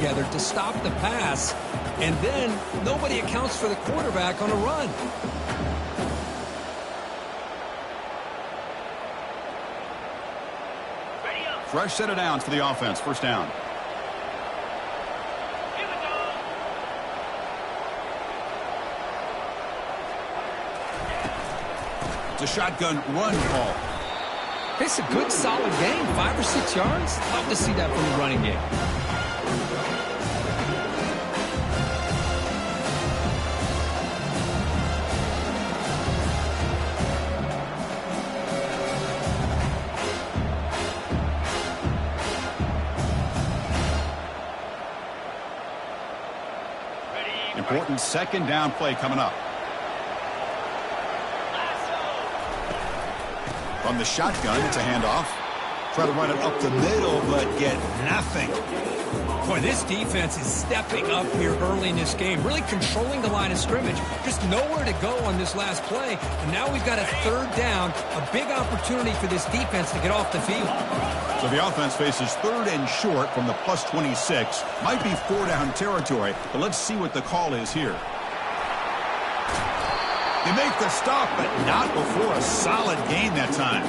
together to stop the pass, and then nobody accounts for the quarterback on a run. Fresh set of downs for the offense. First down. It's a shotgun run call. It's a good, solid game. 5 or 6 yards. Love to see that from the running game. Important second down play coming up. From the shotgun, it's a handoff. Try to run it up the middle, but get nothing. Boy, this defense is stepping up here early in this game, really controlling the line of scrimmage. Just nowhere to go on this last play, and now we've got a third down, a big opportunity for this defense to get off the field. So the offense faces third and short from the plus 26. Might be 4-down territory, but let's see what the call is here. They make the stop, but not before a solid gain that time.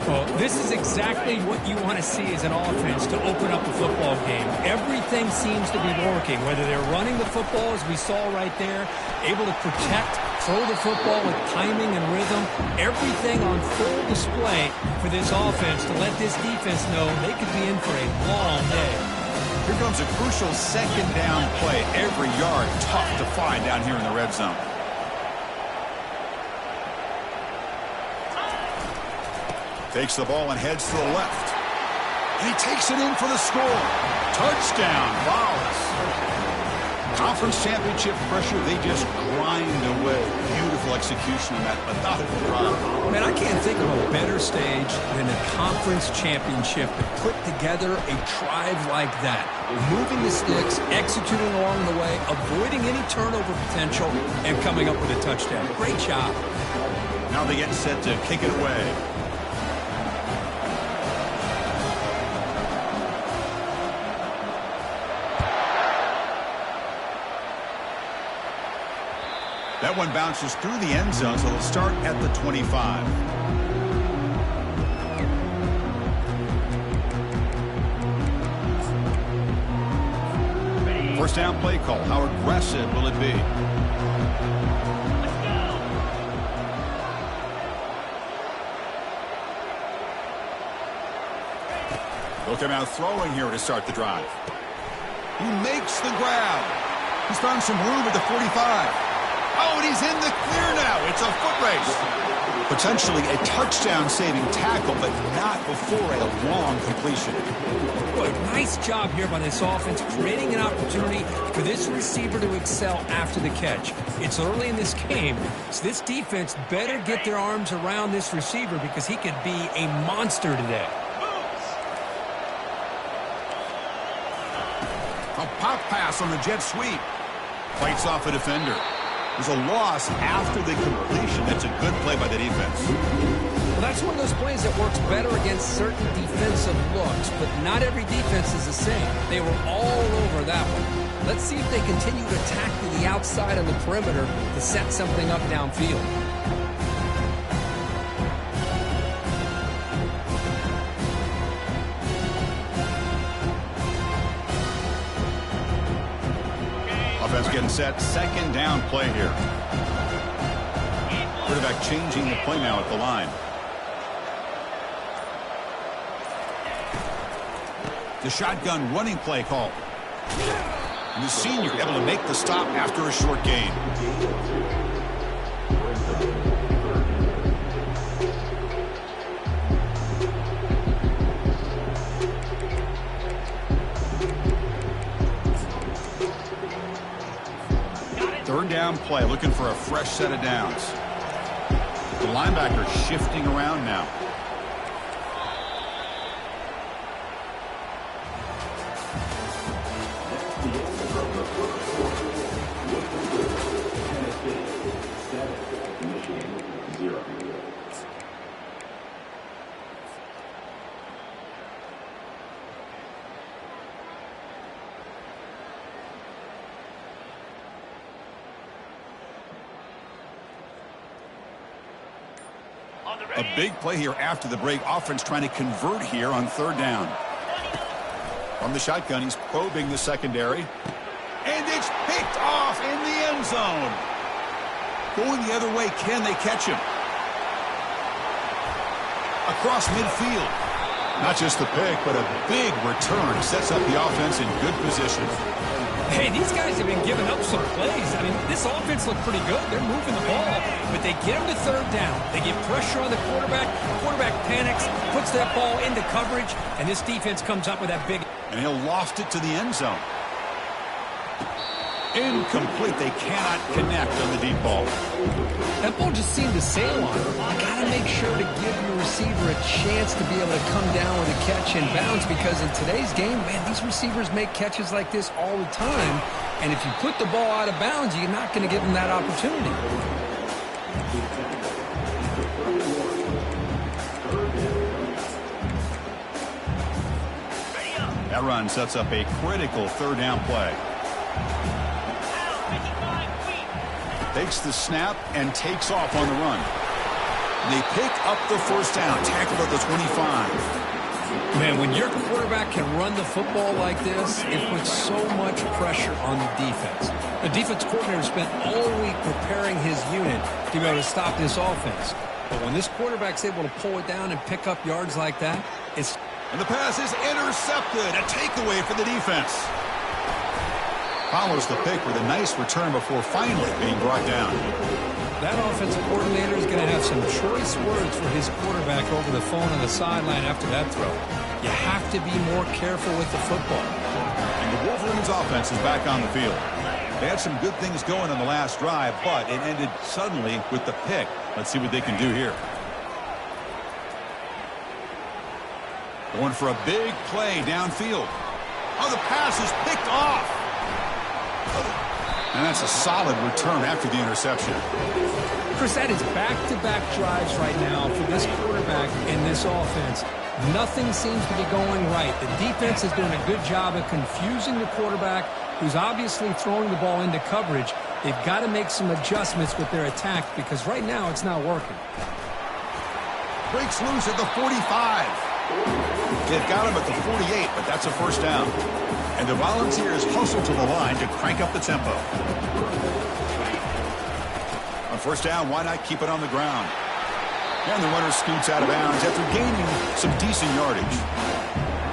Well, this is exactly what you want to see as an offense to open up a football game. Everything seems to be working, whether they're running the football, as we saw right there, able to protect, throw the football with timing and rhythm, everything on full display for this offense to let this defense know they could be in for a long day. Here comes a crucial second down play. Every yard tough to find down here in the red zone. Takes the ball and heads to the left. And he takes it in for the score. Touchdown, Wallace. Conference championship pressure, they just grind away. Beautiful execution on that methodical drive. Man, I can't think of a better stage than a conference championship to put together a drive like that. Moving the sticks, executing along the way, avoiding any turnover potential, and coming up with a touchdown. Great job. Now they get set to kick it away. That one bounces through the end zone, so they'll start at the 25. First down play call. How aggressive will it be? They'll come out throwing here to start the drive. He makes the grab. He's found some room at the 45. Oh, and he's in the clear now. It's a foot race. Potentially a touchdown-saving tackle, but not before a long completion. Boy, nice job here by this offense, creating an opportunity for this receiver to excel after the catch. It's early in this game, so this defense better get their arms around this receiver because he could be a monster today. A pop pass on the jet sweep. Fights off a defender. There's a loss after the completion. That's a good play by the defense. Well, that's one of those plays that works better against certain defensive looks, but not every defense is the same. They were all over that one. Let's see if they continue to attack to the outside on the perimeter to set something up downfield. Offense getting set. Second down play here. Quarterback changing the play now at the line. The shotgun running play call. And the senior able to make the stop after a short gain. Third down play, looking for a fresh set of downs. The linebacker shifting around now. A big play here after the break. Offense trying to convert here on third down. From the shotgun, he's probing the secondary. And it's picked off in the end zone. Going the other way, can they catch him? Across midfield. Not just the pick, but a big return. Sets up the offense in good position. Hey, these guys have been giving up some plays. I mean, this offense looked pretty good. They're moving the ball, but they get him to third down. They get pressure on the quarterback. The quarterback panics, puts that ball into coverage, and this defense comes up with that big... And he'll loft it to the end zone. Incomplete. They cannot connect on the deep ball. That ball just seemed to sail on him. You got to make sure to give your receiver a chance to be able to come down with a catch and bounce, because in today's game, man, these receivers make catches like this all the time. And if you put the ball out of bounds, you're not going to give them that opportunity. That run sets up a critical third down play. Takes the snap and takes off on the run. They pick up the first down, tackled at the 25. Man, when your quarterback can run the football like this, it puts so much pressure on the defense. The defense coordinator spent all week preparing his unit to be able to stop this offense. But when this quarterback's able to pull it down and pick up yards like that, it's... And the pass is intercepted. A takeaway for the defense. Follows the pick with a nice return before finally being brought down. That offensive coordinator is going to have some choice words for his quarterback over the phone on the sideline after that throw. You have to be more careful with the football. And the Wolverines offense is back on the field. They had some good things going on the last drive, but it ended suddenly with the pick. Let's see what they can do here. Going for a big play downfield. Oh, the pass is picked off. And that's a solid return after the interception. Chris, that is back-to-back drives right now for this quarterback and this offense. Nothing seems to be going right. The defense is doing a good job of confusing the quarterback, who's obviously throwing the ball into coverage. They've got to make some adjustments with their attack, because right now it's not working. Breaks loose at the 45. They've got him at the 48, but that's a first down. And the Volunteers hustle to the line to crank up the tempo. On first down, why not keep it on the ground? And the runner scoots out of bounds after gaining some decent yardage.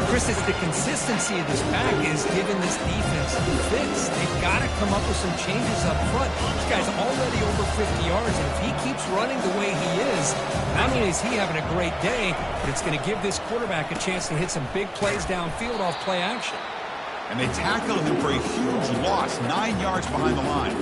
Chris, it's the consistency of this pack is giving this defense fits. They've got to come up with some changes up front. This guy's already over 50 yards, and if he keeps running the way he is, not only is he having a great day, but it's going to give this quarterback a chance to hit some big plays downfield off play action. And they tackled him for a huge loss, 9 yards behind the line.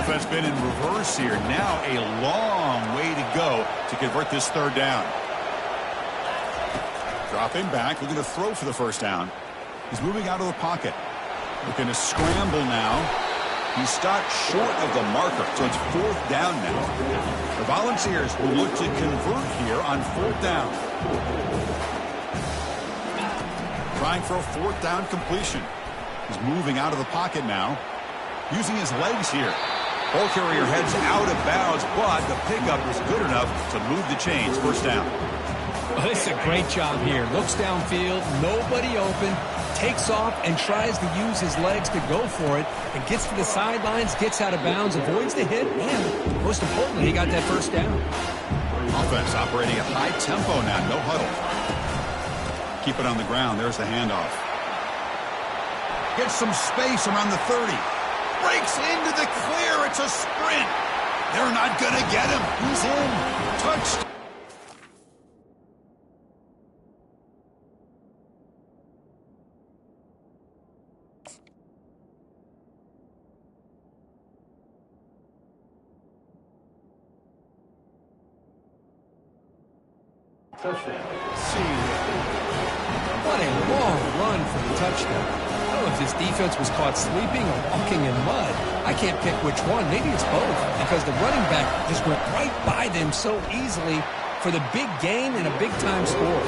Offense been in reverse here. Now a long way to go to convert this third down. Dropping back, looking to throw for the first down. He's moving out of the pocket. Looking to scramble now. He stopped short of the marker, so it's fourth down now. The Volunteers will look to convert here on fourth down. Trying for a fourth down completion. He's moving out of the pocket now. Using his legs here. Ball carrier heads out of bounds, but the pickup is good enough to move the chains. First down. Well, this is a great job here. Looks downfield, nobody open, takes off and tries to use his legs to go for it, and gets to the sidelines, gets out of bounds, avoids the hit, and most importantly, he got that first down. Offense operating at high tempo now, no huddle. Keep it on the ground. There's the handoff. Gets some space around the 30. Breaks into the clear. It's a sprint. They're not going to get him. He's in. Touched. Touchdown. What a long run for the touchdown. I don't know if this defense was caught sleeping or walking in mud. I can't pick which one. Maybe it's both, because the running back just went right by them so easily. for the big gain and a big-time score.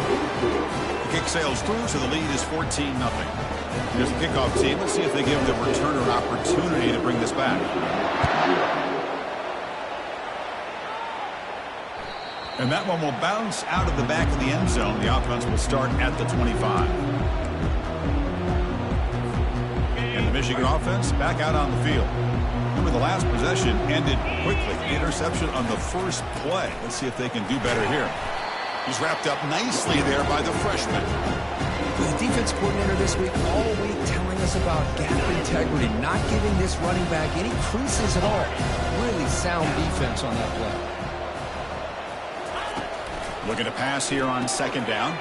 The kick sails through, so the lead is 14-0. Here's the kickoff team. Let's see if they give the returner an opportunity to bring this back. And that one will bounce out of the back of the end zone. The offense will start at the 25. And the Michigan offense back out on the field. Remember, the last possession ended quickly. The interception on the first play. Let's see if they can do better here. He's wrapped up nicely there by the freshman. The defense coordinator this week all week telling us about gap integrity, not giving this running back any creases at all. Really sound defense on that play. Looking to pass here on second down.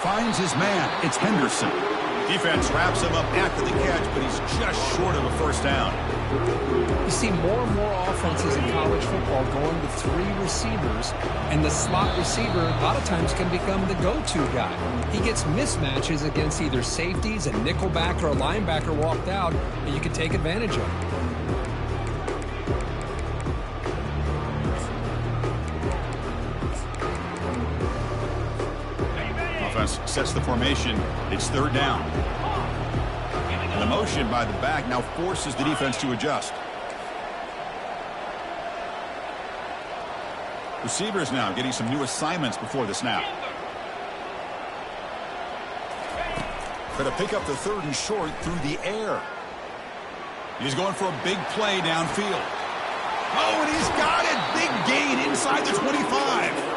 Finds his man. It's Henderson. Defense wraps him up after the catch, but he's just short of a first down. You see more and more offenses in college football going with 3 receivers, and the slot receiver a lot of times can become the go-to guy. He gets mismatches against either safeties, a nickelback, or a linebacker walked out, and you can take advantage of it. Sets the formation. It's third down. And the motion by the back now forces the defense to adjust. Receivers now getting some new assignments before the snap. Going to pick up the 3rd and short through the air. He's going for a big play downfield. Oh, and he's got it. Big gain inside the 25.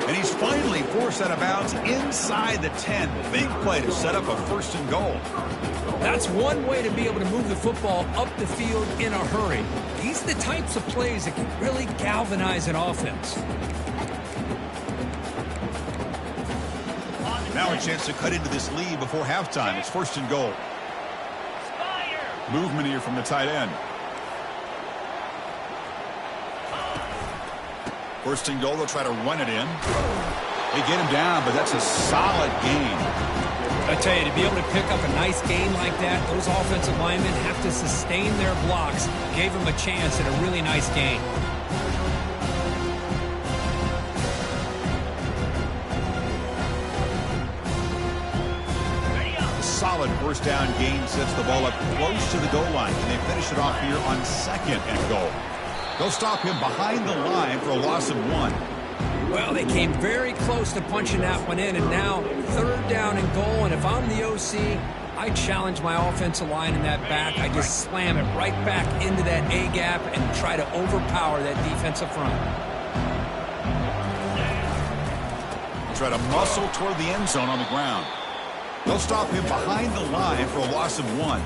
And he's finally forced out of bounds inside the 10. Big play to set up a 1st and goal. That's one way to be able to move the football up the field in a hurry. These are the types of plays that can really galvanize an offense. Now a chance to cut into this lead before halftime. It's 1st and goal. Movement here from the tight end. 1st and goal, they'll try to run it in. They get him down, but that's a solid gain. I tell you, to be able to pick up a nice gain like that, those offensive linemen have to sustain their blocks. Gave him a chance at a really nice gain. A solid 1st down gain sets the ball up close to the goal line, and they finish it off here on 2nd and goal. They'll stop him behind the line for a loss of 1. Well, they came very close to punching that one in, and now 3rd down and goal. And if I'm the OC, I challenge my offensive line in that back. I just slam it right back into that A-gap and try to overpower that defensive front. Try to muscle toward the end zone on the ground. They'll stop him behind the line for a loss of 1.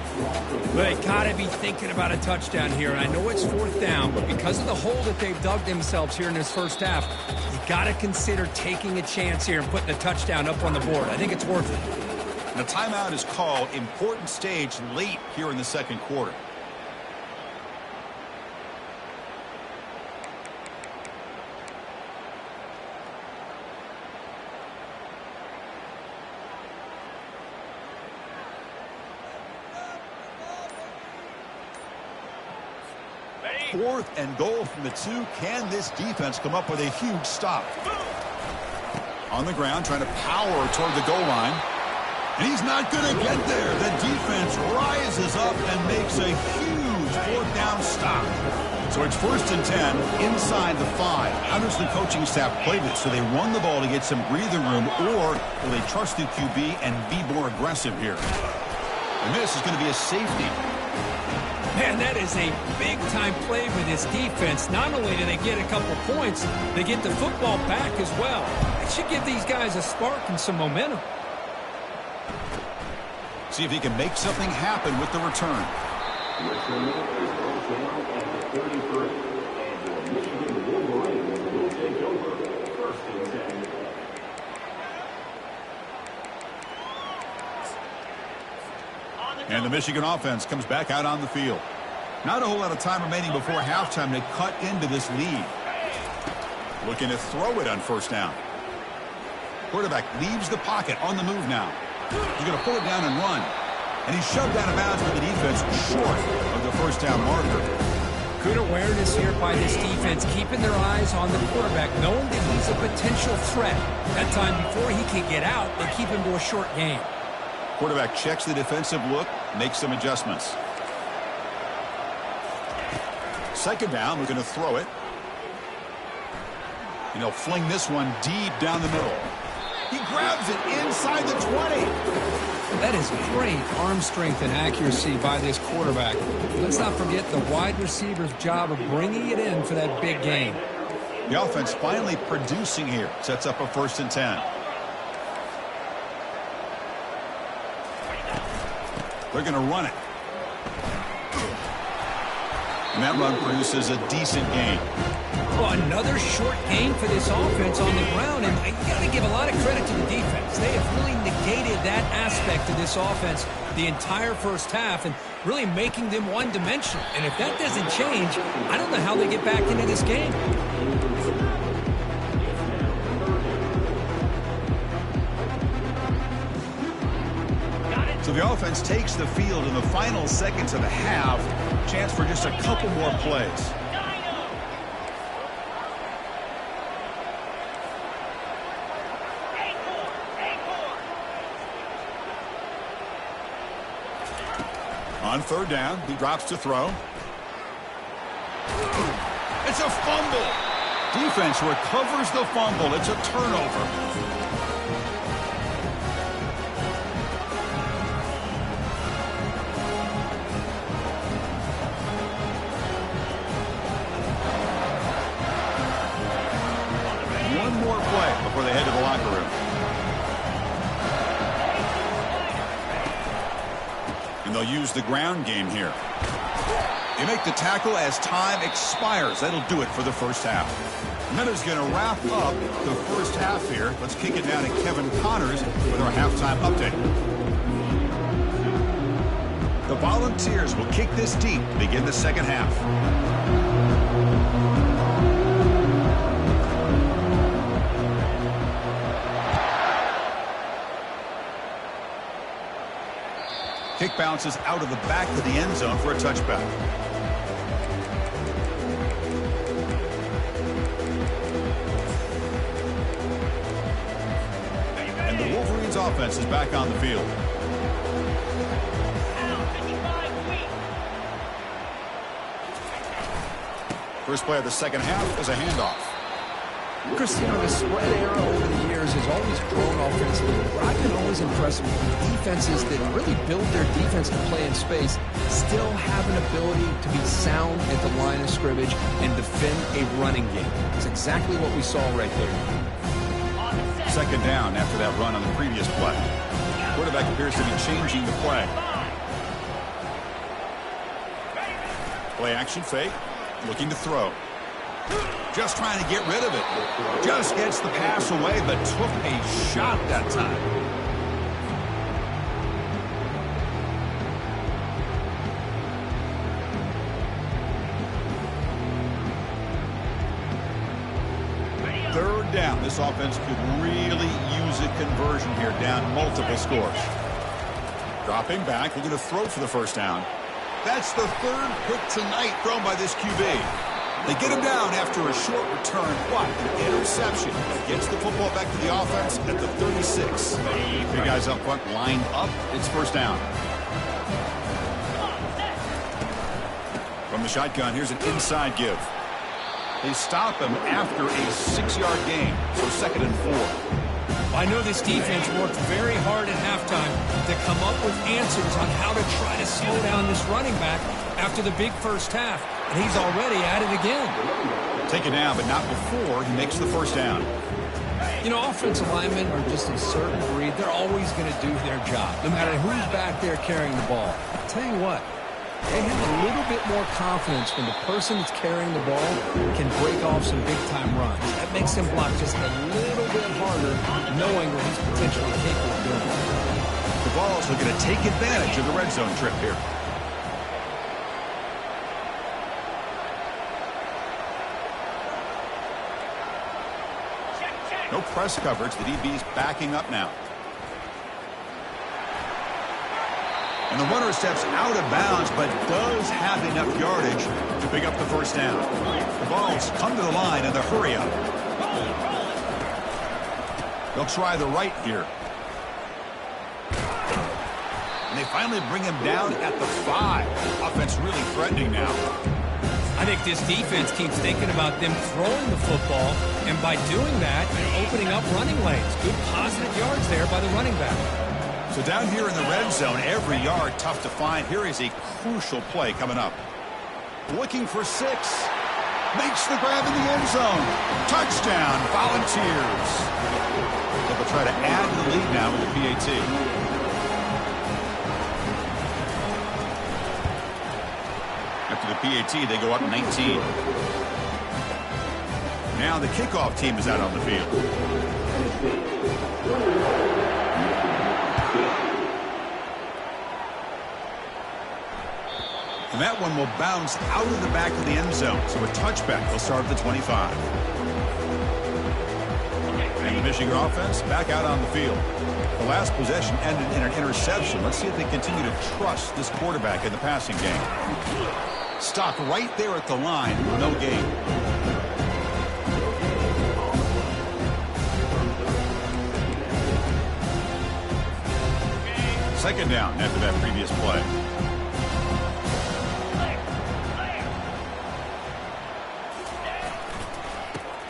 They gotta be thinking about a touchdown here, and I know it's 4th down, but because of the hole that they've dug themselves here in this first half, you gotta consider taking a chance here and putting a touchdown up on the board. I think it's worth it. And a timeout is called. Important stage late here in the 2nd quarter. Ready? 4th and goal from the 2. Can this defense come up with a huge stop? On the ground, trying to power toward the goal line. And he's not going to get there. The defense rises up and makes a huge 4th down stop. So it's 1st and 10 inside the 5. How does the coaching staff play this? So they run the ball to get some breathing room, or will they trust the QB and be more aggressive here? And this is going to be a safety. Man, that is a big-time play for this defense. Not only do they get a couple points, they get the football back as well. It should give these guys a spark and some momentum. See if he can make something happen with the return. And the Michigan offense comes back out on the field. Not a whole lot of time remaining before halftime to cut into this lead. Looking to throw it on 1st down. Quarterback leaves the pocket on the move now. He's going to pull it down and run. And he's shoved out of bounds by the defense short of the 1st down marker. Good awareness here by this defense, keeping their eyes on the quarterback, knowing that he's a potential threat. That time before he can get out, they keep him to a short game. Quarterback checks the defensive look, makes some adjustments. Second down, we're going to throw it. And he'll fling this one deep down the middle. He grabs it inside the 20. That is great arm strength and accuracy by this quarterback. Let's not forget the wide receiver's job of bringing it in for that big gain. The offense finally producing here. Sets up a 1st and 10. They're going to run it. And that run produces a decent gain. Well, another short gain for this offense on the ground, and you got to give a lot of credit to the defense. They have really negated that aspect of this offense the entire first half and really making them one-dimensional. And if that doesn't change, I don't know how they get back into this game. So the offense takes the field in the final seconds of the half. Chance for just a couple more plays. On 3rd down, he drops to throw. It's a fumble. Defense recovers the fumble. It's a turnover. One more play before they head to the locker room. And they'll use the ground game here. They make the tackle as time expires. That'll do it for the first half. And that is going to wrap up the first half here. Let's kick it down to Kevin Connors with our halftime update. The Volunteers will kick this deep to begin the second half. Kick bounces out of the back of the end zone for a touchback. And the Wolverines offense is back on the field. First play of the second half is a handoff. Chris, you know, the spread era over the years has always grown offensively. But I've been always impressed with defenses that really build their defense to play in space, still have an ability to be sound at the line of scrimmage and defend a running game. It's exactly what we saw right there. Second down after that run on the previous play. Quarterback appears to be changing the play. Play action fake, looking to throw. Just trying to get rid of it. Just gets the pass away, but took a shot that time. Third down. This offense could really use a conversion here, down multiple scores. Dropping back, looking to throw for the first down. That's the 3rd pick tonight thrown by this QB. They get him down after a short return. What? An interception. Gets the football back to the offense at the 36. Three guys up front lined up. It's first down. From the shotgun, here's an inside give. They stop him after a 6-yard gain. So 2nd and 4. I know this defense worked very hard at halftime to come up with answers on how to try to slow down this running back after the big first half. And he's already at it again. Take it down, but not before he makes the first down. You know, offensive linemen are just a certain breed. They're always going to do their job, no matter who's back there carrying the ball. I'll tell you what, they have a little bit more confidence when the person that's carrying the ball can break off some big-time runs. That makes him block just a little bit harder, knowing what he's potentially capable of doing. The Vols are going to take advantage of the red zone trip here. No press coverage. The DB's backing up now. And the runner steps out of bounds, but does have enough yardage to pick up the first down. The Vols come to the line in the hurry up. They'll try the right here. And they finally bring him down at the 5. Offense really threatening now. I think this defense keeps thinking about them throwing the football, and by doing that, they're opening up running lanes. Good positive yards there by the running back. So down here in the red zone, every yard tough to find. Here is a crucial play coming up. Looking for 6. Makes the grab in the end zone. Touchdown, Volunteers. They'll try to add to the lead now with the PAT. After the PAT, they go up 19. Now the kickoff team is out on the field. And that one will bounce out of the back of the end zone. So a touchback will start at the 25. And the Michigan offense back out on the field. The last possession ended in an interception. Let's see if they continue to trust this quarterback in the passing game. Stopped right there at the line, no gain. Second down after that previous play.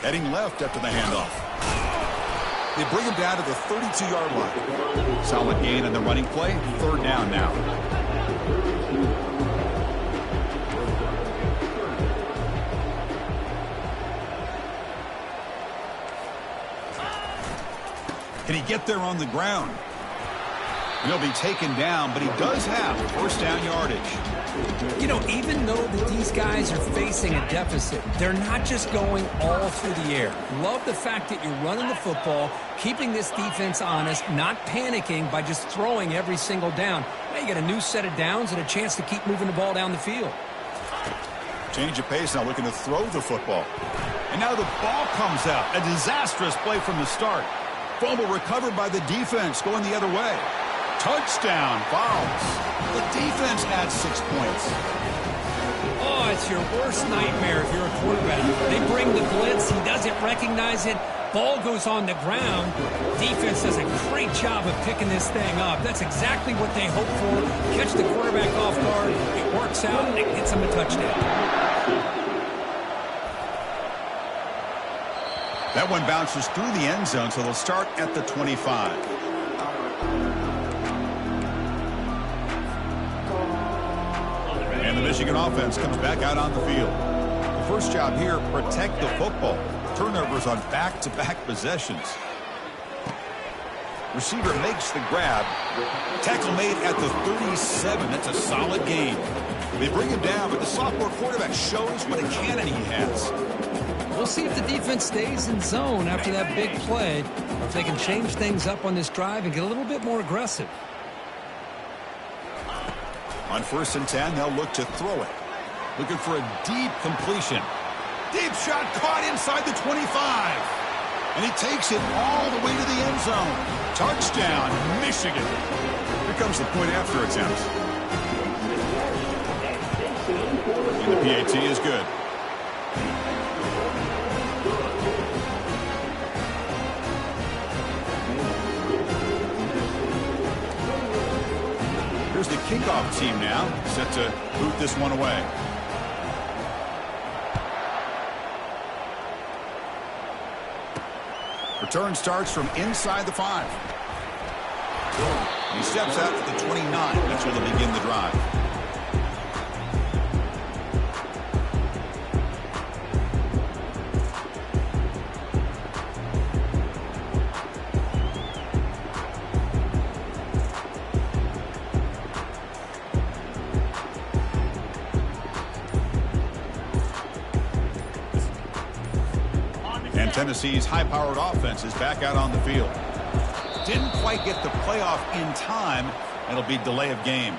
Heading left after the handoff. They bring him down to the 32-yard line. Solid gain on the running play. Third down now. Can he get there on the ground? He'll be taken down, but he does have first down yardage. You know, even though that these guys are facing a deficit, they're not just going all through the air. Love the fact that you're running the football, keeping this defense honest, not panicking by just throwing every single down. Now you get a new set of downs and a chance to keep moving the ball down the field. Change of pace now, looking to throw the football. And now the ball comes out. A disastrous play from the start. Fumble recovered by the defense, going the other way. Touchdown, Vols. The defense adds 6 points. Oh, it's your worst nightmare if you're a quarterback. They bring the blitz. He doesn't recognize it. Ball goes on the ground. Defense does a great job of picking this thing up. That's exactly what they hope for. Catch the quarterback off guard. It works out, and it gets him a touchdown. That one bounces through the end zone, so they'll start at the 25. And the Michigan offense comes back out on the field. The first job here, protect the football. Turnovers on back-to-back possessions. Receiver makes the grab. Tackle made at the 37. That's a solid gain. They bring him down, but the sophomore quarterback shows what a cannon he has. We'll see if the defense stays in zone after that big play, or if they can change things up on this drive and get a little bit more aggressive. On 1st and 10, they'll look to throw it. Looking for a deep completion. Deep shot caught inside the 25. And he takes it all the way to the end zone. Touchdown, Michigan. Here comes the point after attempt. And the PAT is good. Here's the kickoff team now, set to boot this one away. Return starts from inside the 5. He steps out at the 29. That's where they'll begin the drive. Tennessee's high-powered offense is back out on the field. Didn't quite get the playoff in time. It'll be delay of game.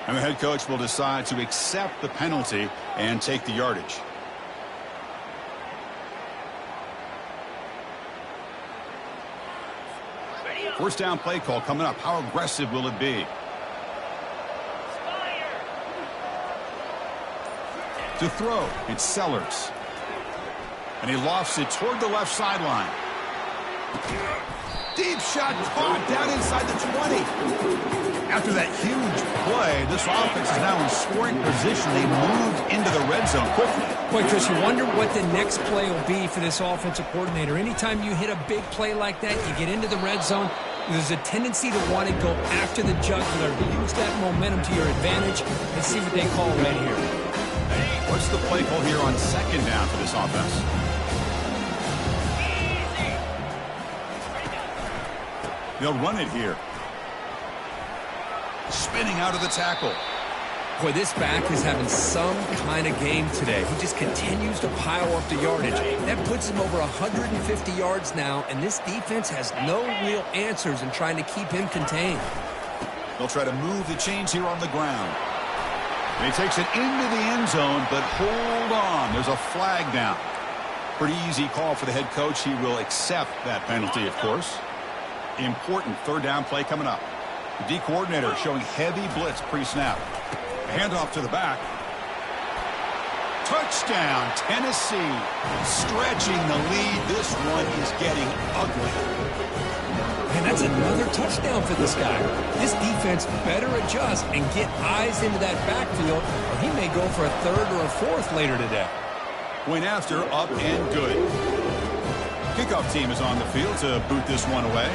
And the head coach will decide to accept the penalty and take the yardage. First down play call coming up. How aggressive will it be? To throw, it's Sellers. And he lofts it toward the left sideline. Deep shot caught down inside the 20. After that huge play, this offense is now in scoring position. They moved into the red zone quickly. Boy, Chris, you wonder what the next play will be for this offensive coordinator. Anytime you hit a big play like that, you get into the red zone, there's a tendency to want to go after the jugular, use that momentum to your advantage, and see what they call right here. What's the play call here on second down for this offense? They'll run it here. Spinning out of the tackle. Boy, this back is having some kind of game today. He just continues to pile up the yardage. That puts him over 150 yards now, and this defense has no real answers in trying to keep him contained. They'll try to move the chains here on the ground. And he takes it into the end zone, but hold on. There's a flag down. Pretty easy call for the head coach. He will accept that penalty, of course. Important third down play coming up. The D coordinator showing heavy blitz pre-snap. Handoff to the back. Touchdown, Tennessee. Stretching the lead. This one is getting ugly. And that's another touchdown for this guy. This defense better adjust and get eyes into that backfield, or he may go for a third or a fourth later today. Point after, up and good. Kickoff team is on the field to boot this one away.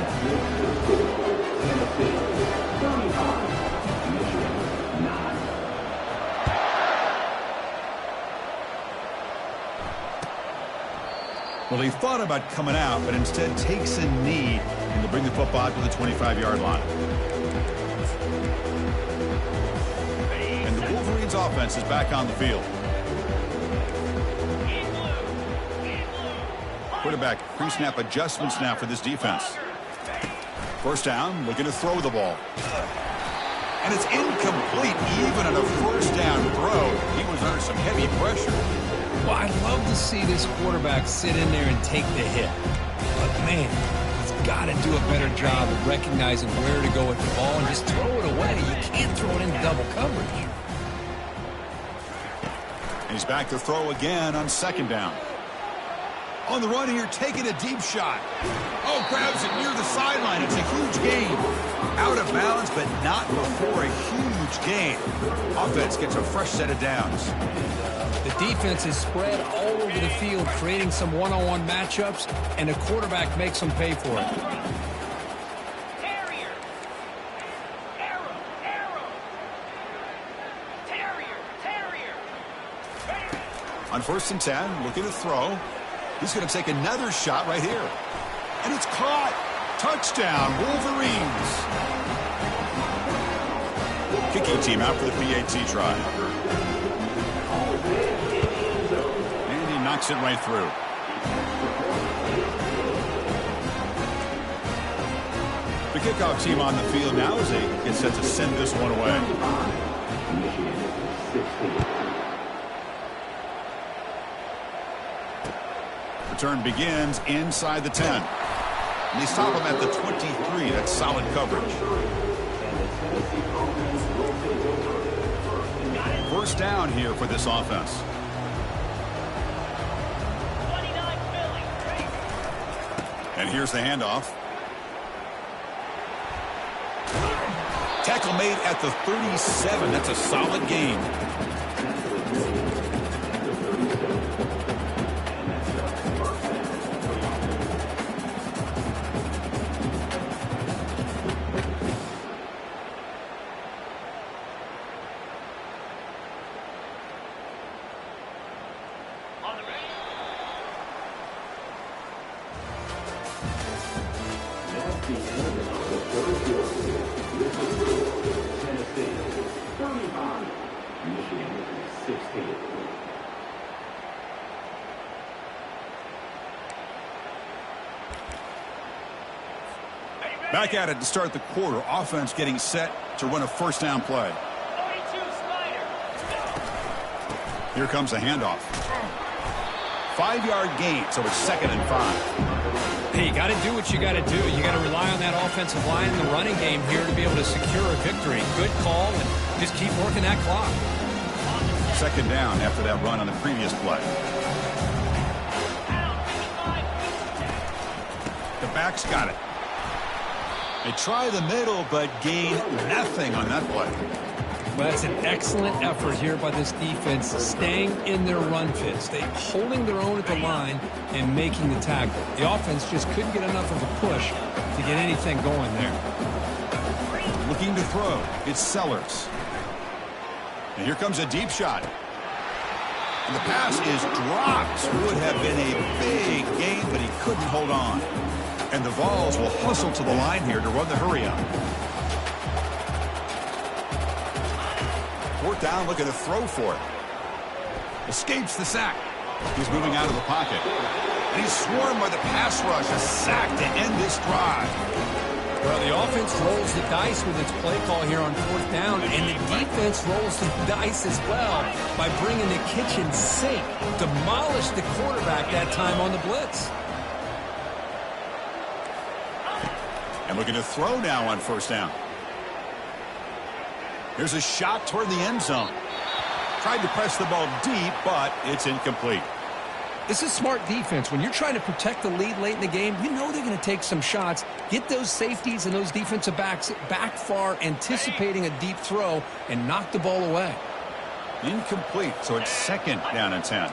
Well, he thought about coming out, but instead takes a knee and to bring the football to the 25-yard line. And the Wolverines offense is back on the field. Quarterback pre-snap adjustments now for this defense. First down, looking to throw the ball. And it's incomplete even on a first down throw. He was under some heavy pressure. Well, I'd love to see this quarterback sit in there and take the hit. But, man, he's got to do a better job of recognizing where to go with the ball and just throw it away. You can't throw it into double coverage. He's back to throw again on second down. On the run here, taking a deep shot. Oh, grabs it near the sideline. It's a huge gain. Out of bounds, but not before a huge gain. Offense gets a fresh set of downs. The defense is spread all over the field, creating some one-on-one matchups, and the quarterback makes them pay for it. Terrier. Arrow. Arrow. Terrier. On 1st and 10, looking to throw. He's going to take another shot right here. And it's caught. Touchdown, Wolverines. Kicking team out for the PAT try. And he knocks it right through. The kickoff team on the field now as they get set to send this one away. Return begins inside the 10. And they stop him at the 23. That's solid coverage. First down here for this offense. And here's the handoff. Tackle made at the 37. That's a solid gain. Back at it to start the quarter. Offense getting set to run a first down play. Here comes a handoff. 5-yard gain, so it's 2nd and 5. Hey, you got to do what you got to do. You got to rely on that offensive line in the running game here to be able to secure a victory. Good call, and just keep working that clock. Second down after that run on the previous play. The back's got it. They try the middle, but gain nothing on that play. Well, that's an excellent effort here by this defense, staying in their run fits. They holding their own at the line and making the tackle. The offense just couldn't get enough of a push to get anything going there. Looking to throw. It's Sellers. And here comes a deep shot. And the pass is dropped. Would have been a big gain, but he couldn't hold on. And the Vols will hustle to the line here to run the hurry up. Fourth down, looking to throw for it. Escapes the sack. He's moving out of the pocket. And he's swarmed by the pass rush. A sack to end this drive. Well, the offense rolls the dice with its play call here on fourth down, and the defense rolls the dice as well by bringing the kitchen sink. Demolished the quarterback that time on the blitz. And looking to throw now on first down. Here's a shot toward the end zone. Tried to press the ball deep, but it's incomplete. This is smart defense. When you're trying to protect the lead late in the game, you know they're going to take some shots, get those safeties and those defensive backs back far, anticipating a deep throw, and knock the ball away. Incomplete, so it's second down and 10.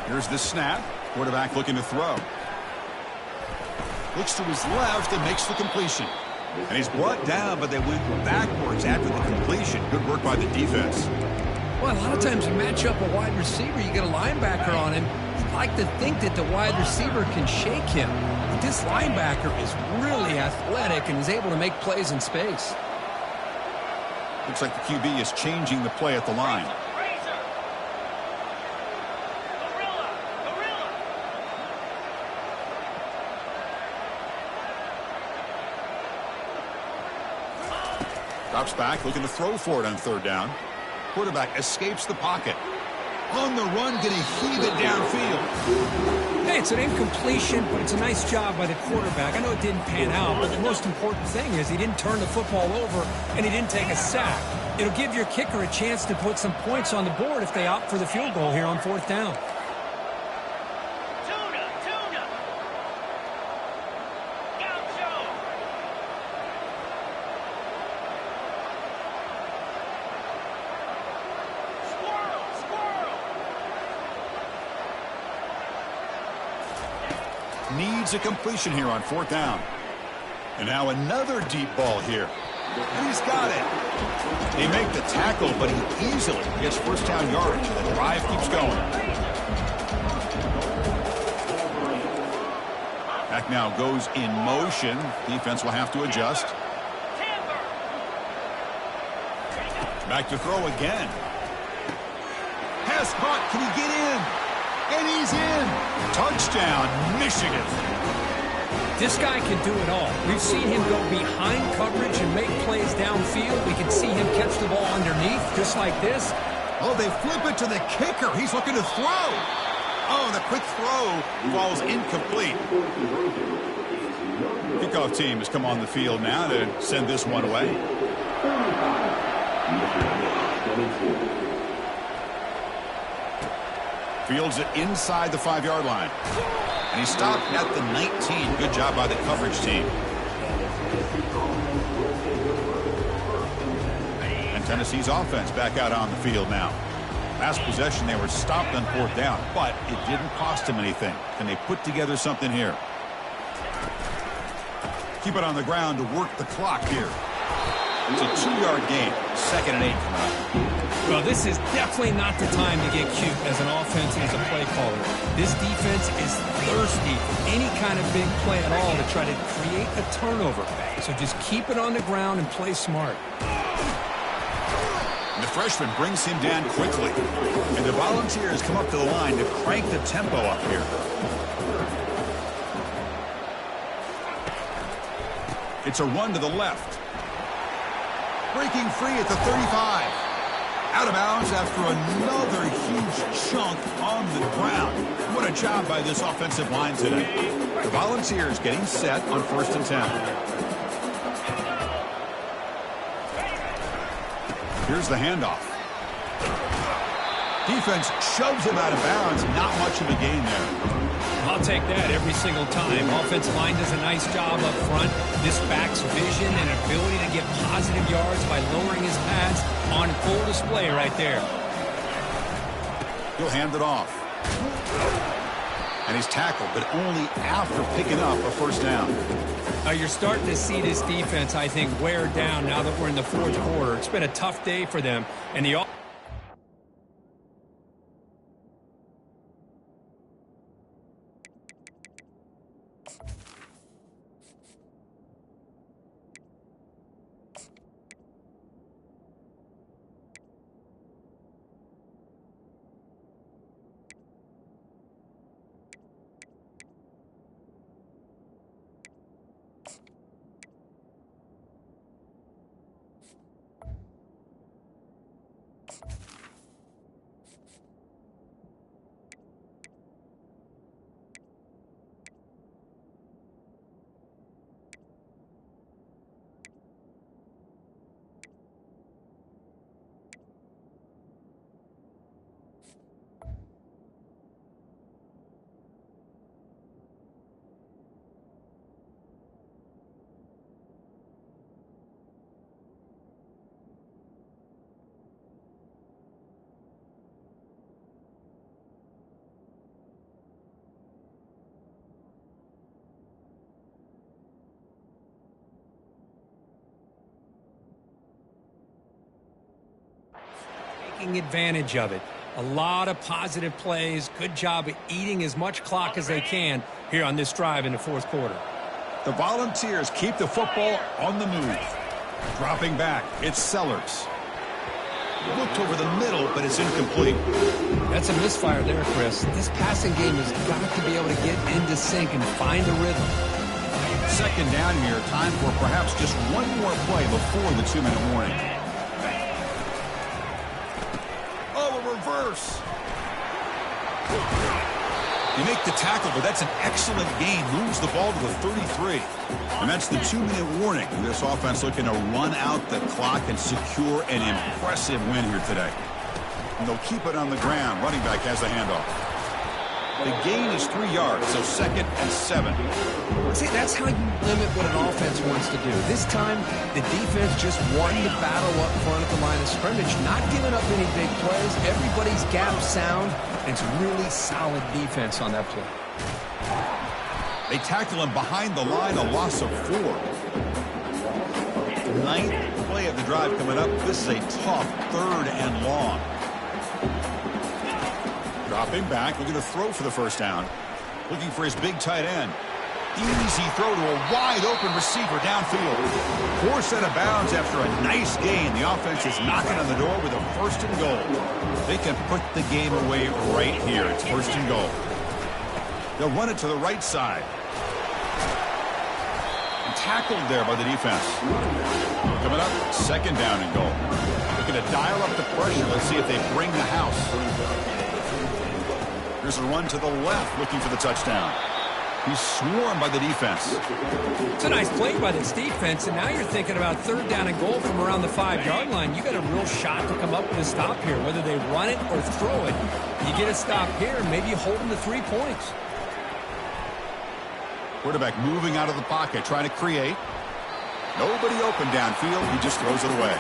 Here's the snap. Quarterback looking to throw. Looks to his left and makes the completion. And he's brought down, but they went backwards after the completion. Good work by the defense. Well, a lot of times you match up a wide receiver, you get a linebacker on him. You'd like to think that the wide receiver can shake him. But this linebacker is really athletic and is able to make plays in space. Looks like the QB is changing the play at the line. Drops back, looking to throw for it on third down. Quarterback escapes the pocket. On the run, going to heave it downfield. Hey, it's an incompletion, but it's a nice job by the quarterback. I know it didn't pan out, but the most important thing is he didn't turn the football over and he didn't take a sack. It'll give your kicker a chance to put some points on the board if they opt for the field goal here on fourth down. Needs a completion here on fourth down. And now another deep ball here. And he's got it. They make the tackle, but he easily gets first down yardage. The drive keeps going. Back now goes in motion. Defense will have to adjust. Back to throw again. Pass caught. Can he get in? And he's in. Touchdown, Michigan. This guy can do it all. We've seen him go behind coverage and make plays downfield. We can see him catch the ball underneath, just like this. Oh, they flip it to the kicker. He's looking to throw. Oh, the quick throw falls incomplete. Kickoff team has come on the field now to send this one away. Fields it inside the 5-yard line. And he stopped at the 19. Good job by the coverage team. And Tennessee's offense back out on the field now. Last possession, they were stopped on fourth down, but it didn't cost them anything. Can they put together something here? Keep it on the ground to work the clock here. It's a 2-yard gain. 2nd and 8 coming up. Well, this is definitely not the time to get cute as an offense and as a play caller. This defense is thirsty for any kind of big play at all to try to create a turnover. So just keep it on the ground and play smart. And the freshman brings him down quickly. And the Volunteers come up to the line to crank the tempo up here. It's a run to the left. Breaking free at the 35. Out of bounds after another huge chunk on the ground. What a job by this offensive line today. The Volunteers getting set on 1st and 10. Here's the handoff. Defense shoves him out of bounds. Not much of a gain there. I'll take that every single time. Offensive line does a nice job up front. This back's vision and ability to get positive yards by lowering his pads on full display right there. He'll hand it off. And he's tackled, but only after picking up a first down. You're starting to see this defense, I think, wear down now that we're in the fourth quarter. It's been a tough day for them. And the taking advantage of it. A lot of positive plays. Good job at eating as much clock as they can here on this drive in the fourth quarter. The Volunteers keep the football on the move. Dropping back, it's Sellers. Looked over the middle, but it's incomplete. That's a misfire there, Chris. This passing game has got to be able to get into sync and find a rhythm. Second down here, time for perhaps just one more play before the 2-minute warning. Oh, a reverse. You make the tackle, but that's an excellent gain. Moves the ball to the 33. And that's the 2-minute warning. This offense looking to run out the clock and secure an impressive win here today. And they'll keep it on the ground. Running back has the handoff. The gain is 3 yards, so 2nd and 7. See, that's how you limit what an offense wants to do. This time, the defense just wanting to battle up front at the line of scrimmage, not giving up any big plays. Everybody's gap sound. It's really solid defense on that play. They tackle him behind the line, a loss of 4. 9th play of the drive coming up. This is a tough 3rd and long. Dropping back, looking to throw for the first down. Looking for his big tight end. Easy throw to a wide-open receiver downfield. Forced out of bounds after a nice gain. The offense is knocking on the door with a 1st and goal. They can put the game away right here. It's 1st and goal. They'll run it to the right side. And tackled there by the defense. Coming up, 2nd down and goal. Looking to dial up the pressure. Let's see if they bring the house. Here's a run to the left, looking for the touchdown. He's swarmed by the defense. It's a nice play by this defense, and now you're thinking about 3rd down and goal from around the 5-yard line. You got a real shot to come up with a stop here, whether they run it or throw it. You get a stop here, maybe you hold them to 3 points. Quarterback moving out of the pocket, trying to create. Nobody open downfield. He just throws it away.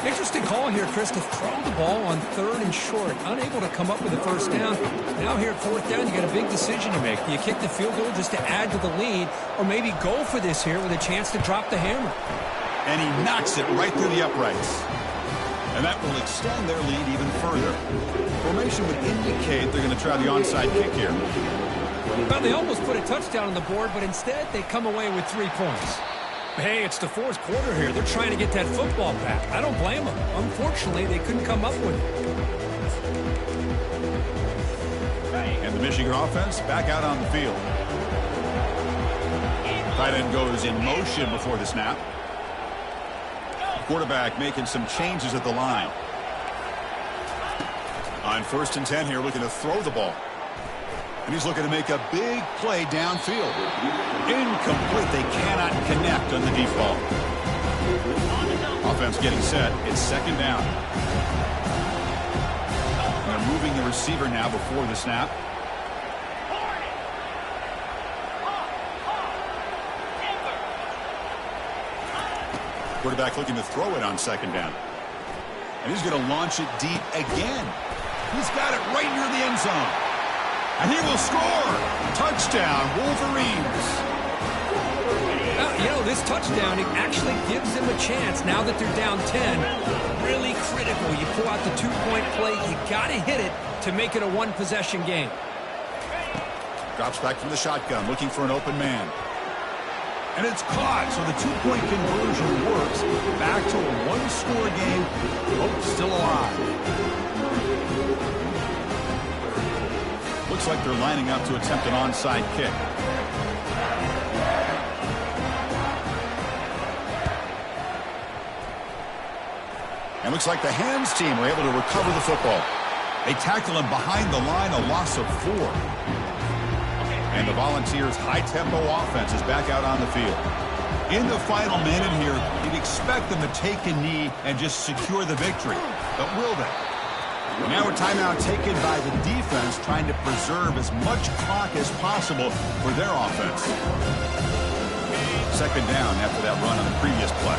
Interesting call here, Chris, to throw the ball on 3rd and short. Unable to come up with a 1st down. Now here at 4th down, you got a big decision to make. Do you kick the field goal just to add to the lead, or maybe go for this here with a chance to drop the hammer? And he knocks it right through the uprights. And that will extend their lead even further. Formation would indicate they're going to try the onside kick here. Well, they almost put a touchdown on the board, but instead they come away with 3 points. Hey, it's the 4th quarter here. They're trying to get that football back. I don't blame them. Unfortunately, they couldn't come up with it. And the Michigan offense back out on the field. Tight end goes in motion before the snap. Quarterback making some changes at the line. On 1st and 10 here, looking to throw the ball. And he's looking to make a big play downfield. Incomplete. They cannot connect on the deep ball. Offense getting set. It's second down. They're moving the receiver now before the snap. Quarterback looking to throw it on second down. And he's going to launch it deep again. He's got it right near the end zone. And he will score. Touchdown, Wolverines. This touchdown, it actually gives them a chance now that they're down 10. Really critical. You pull out the two-point play. You got to hit it to make it a one-possession game. Drops back from the shotgun, looking for an open man. And it's caught, so the two-point conversion works. Back to a one-score game. Hope still alive. Looks like they're lining up to attempt an onside kick. And looks like the hands team were able to recover the football. They tackle him behind the line, a loss of 4. And the Volunteers' high-tempo offense is back out on the field. In the final minute here, you'd expect them to take a knee and just secure the victory. But will they? Now a timeout taken by the defense, trying to preserve as much clock as possible for their offense. Second down after that run on the previous play.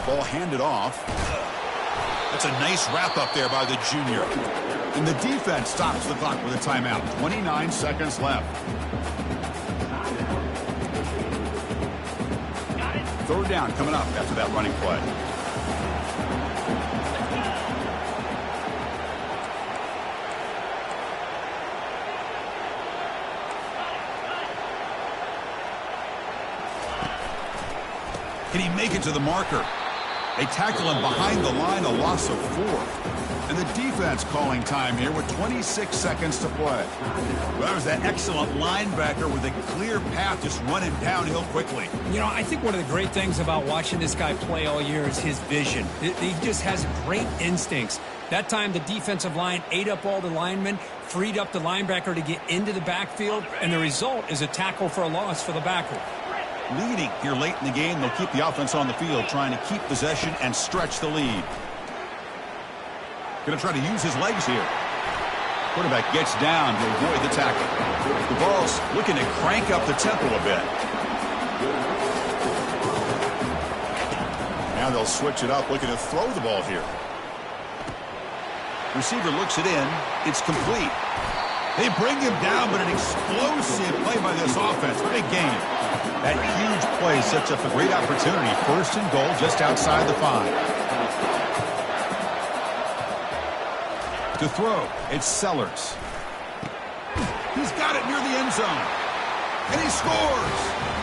Ball handed off. That's a nice wrap up there by the junior. And the defense stops the clock with a timeout. 29 seconds left. Third down coming up after that running play. Can he make it to the marker? They tackle him behind the line, a loss of 4. And the defense calling time here with 26 seconds to play. Well, that was that excellent linebacker with a clear path just running downhill quickly. I think one of the great things about watching this guy play all year is his vision. He just has great instincts. That time the defensive line ate up all the linemen, freed up the linebacker to get into the backfield, and the result is a tackle for a loss for the backer. Leading here late in the game, they'll keep the offense on the field, trying to keep possession and stretch the lead. Going to try to use his legs here. Quarterback gets down to avoid the tackle. The ball's looking to crank up the tempo a bit. Now they'll switch it up, looking to throw the ball here. Receiver looks it in. It's complete. They bring him down, but an explosive play by this offense. Big game. That huge play sets up a great opportunity. First and goal just outside the 5. To throw, it's Sellers. He's got it near the end zone. And he scores.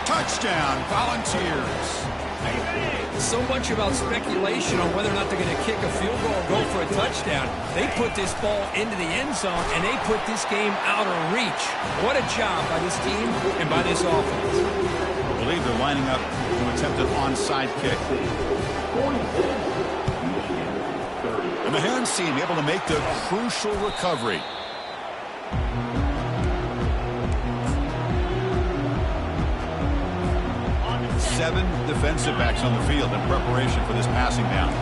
Touchdown, Volunteers. So much about speculation on whether or not they're going to kick a field goal or go for a touchdown. They put this ball into the end zone, and they put this game out of reach. What a job by this team and by this offense. I believe they're lining up to attempt an onside kick. And the hands team able to make the crucial recovery. Seven defensive backs on the field in preparation for this passing down.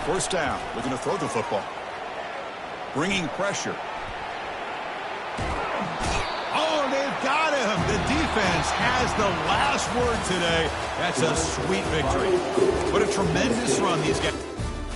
First down, looking to throw the football. Bringing pressure. Oh, they've got him. The defense has the last word today. That's a sweet victory. What a tremendous run these guys.